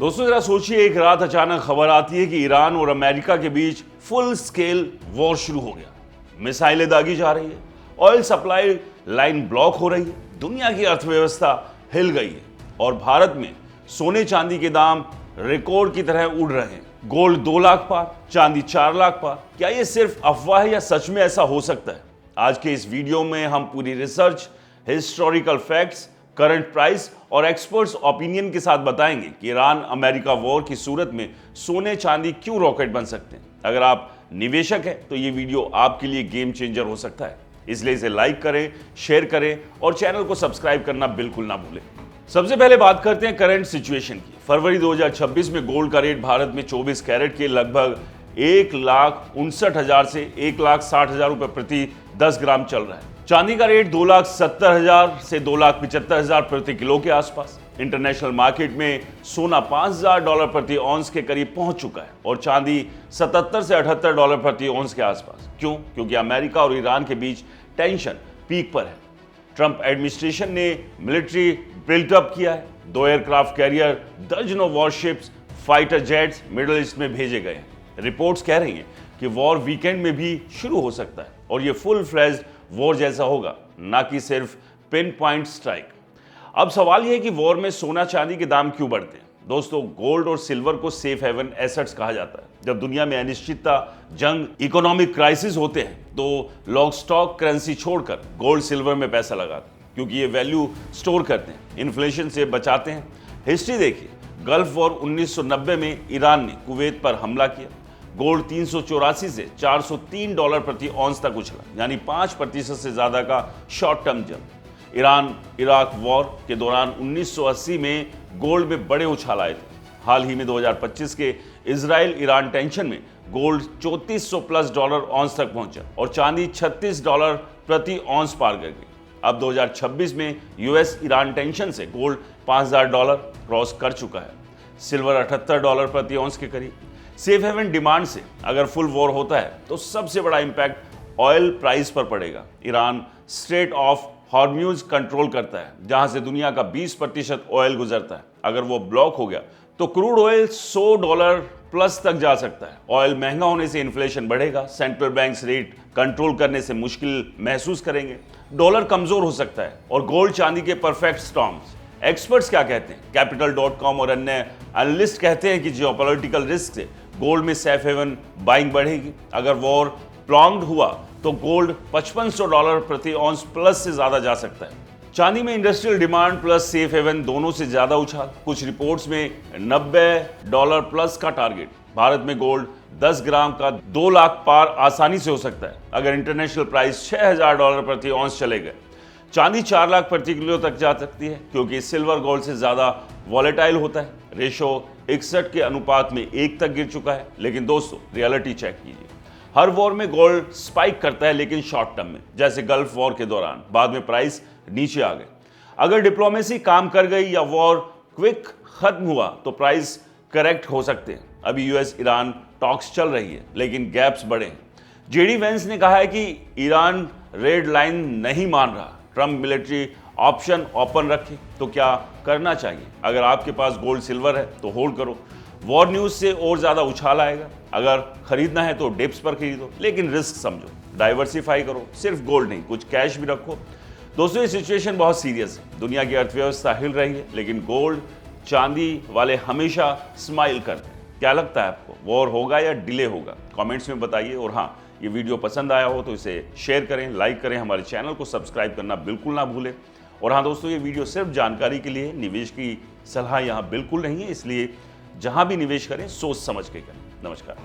दोस्तों जरा सोचिए, एक रात अचानक खबर आती है कि ईरान और अमेरिका के बीच फुल स्केल वॉर शुरू हो गया। मिसाइलें दागी जा रही है, ऑयल सप्लाई लाइन ब्लॉक हो रही है, दुनिया की अर्थव्यवस्था हिल गई है और भारत में सोने चांदी के दाम रिकॉर्ड की तरह उड़ रहे हैं। गोल्ड 2 लाख पार, चांदी 4 लाख पार। क्या ये सिर्फ अफवाह है या सच में ऐसा हो सकता है? आज के इस वीडियो में हम पूरी research, historical facts, current price और एक्सपर्ट्स ओपिनियन के साथ बताएंगे कि ईरान अमेरिका वॉर की सूरत में सोने चांदी क्यों रॉकेट बन सकते हैं। अगर आप निवेशक हैं तो ये वीडियो आपके लिए गेम चेंजर हो सकता है, इसलिए इसे लाइक करें, शेयर करें और चैनल को सब्सक्राइब करना बिल्कुल ना भूलें। सबसे पहले बात करते हैं करंट सिचुएशन की। फरवरी 2026 में गोल्ड का रेट भारत में 24 कैरेट के लगभग 1,59,000 से 1,60,000 रुपए प्रति 10 ग्राम चल रहा है। चांदी का रेट 2,70,000 से 2,75,000 प्रति किलो के आसपास। इंटरनेशनल मार्केट में सोना $5,000 प्रति ऑन्स के करीब पहुंच चुका है और चांदी $77 से $78 प्रति ऑन्स के आसपास। क्यों? क्योंकि अमेरिका और ईरान के बीच टेंशन पीक पर है। ट्रंप एडमिनिस्ट्रेशन ने मिलिट्री बिल्टअप किया है। 2 एयरक्राफ्ट कैरियर, दर्जनों warships, fighter jets middle east में भेजे गए हैं। रिपोर्ट्स कह रही हैं कि वॉर वीकेंड में भी शुरू हो सकता है और ये फुल फ्लेज्ड वॉर जैसा होगा, ना कि सिर्फ पिन पॉइंट स्ट्राइक। अब सवाल यह है कि वॉर में सोना चांदी के दाम क्यों बढ़ते हैं? दोस्तों, गोल्ड और सिल्वर को सेफ हेवन एसेट्स कहा जाता है। जब दुनिया में अनिश्चितता, जंग, इकोनॉमिक क्राइसिस होते हैं तो लोग स्टॉक करेंसी छोड़कर गोल्ड सिल्वर में पैसा लगाते हैं, क्योंकि ये वैल्यू स्टोर करते हैं, इन्फ्लेशन से बचाते हैं। हिस्ट्री देखिए, गल्फ वॉर 1990 में ईरान ने कुवैत पर हमला किया। गोल्ड 384 से $403 प्रति ऑन्स तक उछला, यानी 5% से ज्यादा का short term jump. Iran Iraq war के दौरान 1980 में गोल्ड में बड़े उछाल आए थे। हाल ही में 2025 के इजराइल ईरान टेंशन में गोल्ड $3400+ ऑन्स तक पहुंचा और चांदी $36 प्रति ऑन्स पार कर गई। अब 2026 में यूएस ईरान टेंशन से गोल्ड $5,000 क्रॉस कर चुका है। सिल्वर $78 प्रति ऑन्स के करीब। सेफ हेवन डिमांड से अगर फुल वॉर होता है तो सबसे बड़ा इंपैक्ट ऑयल प्राइस पर पड़ेगा। ईरान स्ट्रेट ऑफ हॉर्म्यूज कंट्रोल करता है, जहां से दुनिया का 20% ऑयल गुजरता है। अगर वो ब्लॉक हो गया तो क्रूड ऑयल $100+ तक जा सकता है। ऑयल महंगा होने से इन्फ्लेशन बढ़ेगा, सेंट्रल बैंक्स रेट कंट्रोल करने से मुश्किल महसूस करेंगे, डॉलर कमजोर हो सकता है और गोल्ड चांदी के परफेक्ट स्टॉर्म्स। एक्सपर्ट्स क्या कहते हैं? कैपिटल.com और अन्य एनालिस्ट कहते हैं कि जियोपॉलिटिकल रिस्क से गोल्ड में सेफ हेवन बाइंग बढ़ेगी। अगर वॉर प्लॉन्ग्ड हुआ तो गोल्ड $5500 प्रति ऑन्स प्लस से ज्यादा जा सकता है। चांदी में industrial demand plus safe haven दोनों से ज्यादा उछाल। कुछ रिपोर्ट्स में $90+ का टारगेट। भारत में गोल्ड 10 ग्राम का 2 लाख पार आसानी से हो सकता है अगर इंटरनेशनल प्राइस $6,000 प्रति ऑन्स चले गए। चांदी 4 लाख प्रति किलो तक जा सकती है, क्योंकि सिल्वर गोल्ड से ज्यादा वॉलेटाइल होता है। रेशो 61 के अनुपात में 1 तक गिर चुका है। लेकिन दोस्तों, रियलिटी चेक कीजिए। हर वॉर में गोल्ड स्पाइक करता है, लेकिन शॉर्ट टर्म में, जैसे गल्फ वॉर के दौरान। बाद में प्राइस नीचे आ गए। अगर डिप्लोमेसी काम कर गई या वॉर क्विक खत्म हुआ तो प्राइस करेक्ट हो सकते हैं। अभी यूएस ईरान टॉक्स चल रही है, लेकिन गैप्स बढ़े हैं। जेडी वेंस ने कहा है कि ईरान रेड लाइन नहीं मान रहा। ट्रंप मिलिट्री ऑप्शन ओपन रखे तो क्या करना चाहिए? अगर आपके पास गोल्ड सिल्वर है तो होल्ड करो। वॉर न्यूज से और ज्यादा उछाल आएगा। अगर खरीदना है तो डिप्स पर खरीदो, लेकिन रिस्क समझो, डाइवर्सिफाई करो। सिर्फ गोल्ड नहीं, कुछ कैश भी रखो। दोस्तों, ये सिचुएशन बहुत सीरियस है। दुनिया की अर्थव्यवस्था हिल रही है, लेकिन गोल्ड चांदी वाले हमेशा स्माइल करते हैं। क्या लगता है आपको, वॉर होगा या डिले होगा? कमेंट्स में बताइए। और हाँ, ये वीडियो पसंद आया हो तो इसे शेयर करें, लाइक करें, हमारे चैनल को सब्सक्राइब करना बिल्कुल ना भूलें। और हाँ दोस्तों, ये वीडियो सिर्फ जानकारी के लिए, निवेश की सलाह यहाँ बिल्कुल नहीं है, इसलिए जहाँ भी निवेश करें सोच समझ के करें। नमस्कार।